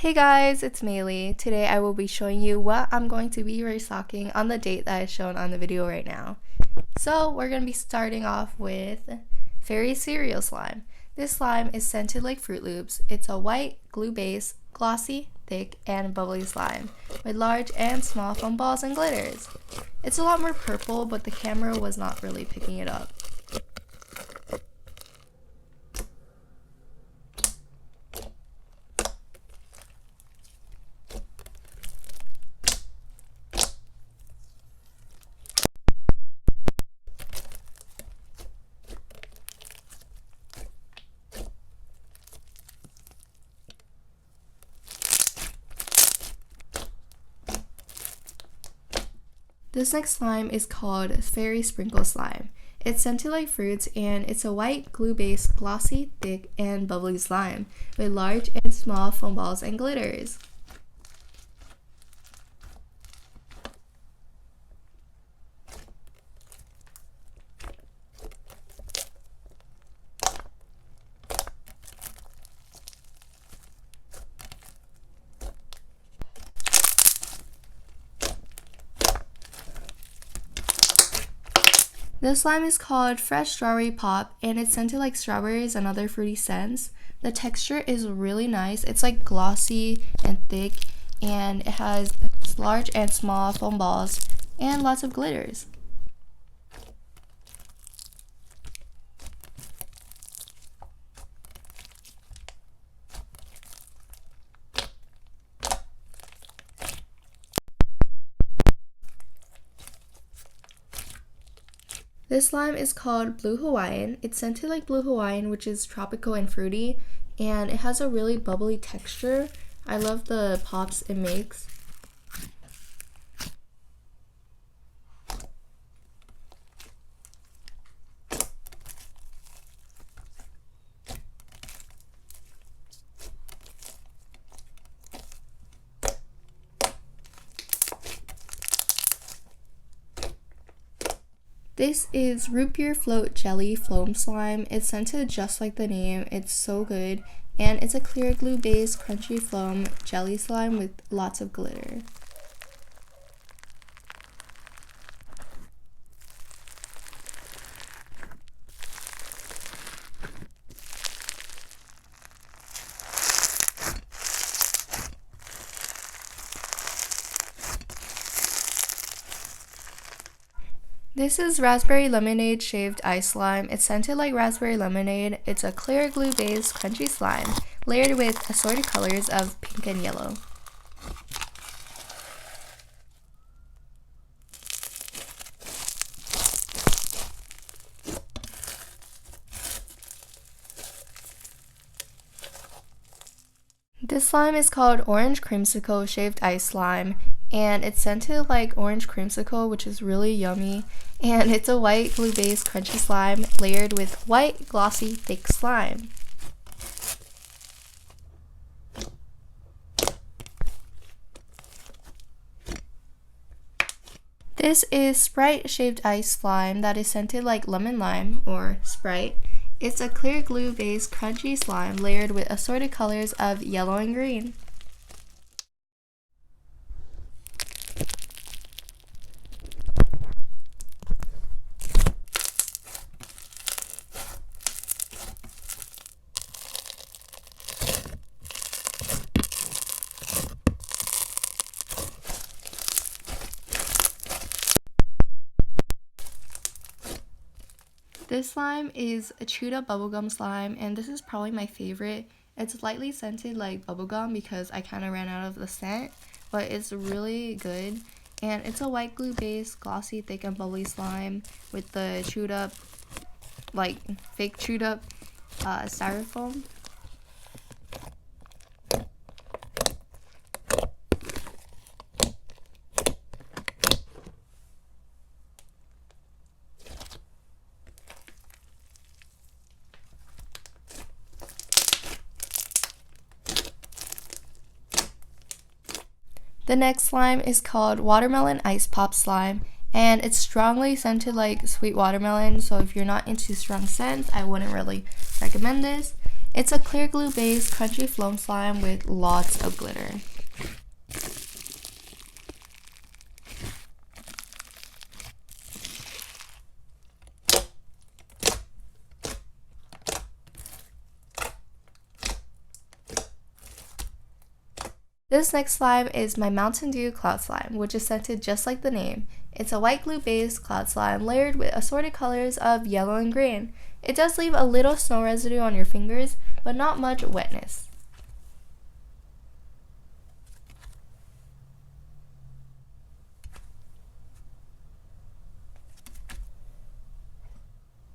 Hey guys, it's Maylee. Today I will be showing you what I'm going to be restocking on the date that is shown on the video right now. So we're going to be starting off with Fairy Cereal Slime. This slime is scented like Fruit Loops. It's a white, glue-based, glossy, thick, and bubbly slime with large and small foam balls and glitters. It's a lot more purple, but the camera was not really picking it up. This next slime is called Fairy Sprinkle Slime. It's scented like fruits and it's a white, glue-based, glossy, thick, and bubbly slime with large and small foam balls and glitters. This slime is called Fresh Strawberry Pop and it's scented like strawberries and other fruity scents. The texture is really nice. It's like glossy and thick and it has large and small foam balls and lots of glitters. This slime is called Blue Hawaiian. It's scented like Blue Hawaiian, which is tropical and fruity, and it has a really bubbly texture. I love the pops it makes. This is Root Beer Float Jelly Phloem Slime. It's scented just like the name. It's so good. And it's a clear glue based crunchy phloem jelly slime with lots of glitter. This is Raspberry Lemonade Shaved Ice Slime. It's scented like raspberry lemonade. It's a clear glue-based crunchy slime layered with assorted colors of pink and yellow. This slime is called Orange Creamsicle Shaved Ice Slime, and it's scented like orange creamsicle, which is really yummy, and it's a white glue-based crunchy slime layered with white glossy thick slime. This is Sprite Shaved Ice Slime that is scented like lemon lime or Sprite. It's a clear glue-based crunchy slime layered with assorted colors of yellow and green. This slime is a chewed up bubblegum slime, and this is probably my favorite. It's lightly scented like bubblegum because I kind of ran out of the scent, but it's really good. And it's a white glue based, glossy, thick, and bubbly slime with the chewed up, like fake chewed up styrofoam. The next slime is called Watermelon Ice Pop Slime, and it's strongly scented like sweet watermelon, so if you're not into strong scents, I wouldn't really recommend this. It's a clear glue based crunchy Phloem slime with lots of glitter. This next slime is my Mountain Dew Cloud Slime, which is scented just like the name. It's a white glue based cloud slime layered with assorted colors of yellow and green. It does leave a little snow residue on your fingers, but not much wetness.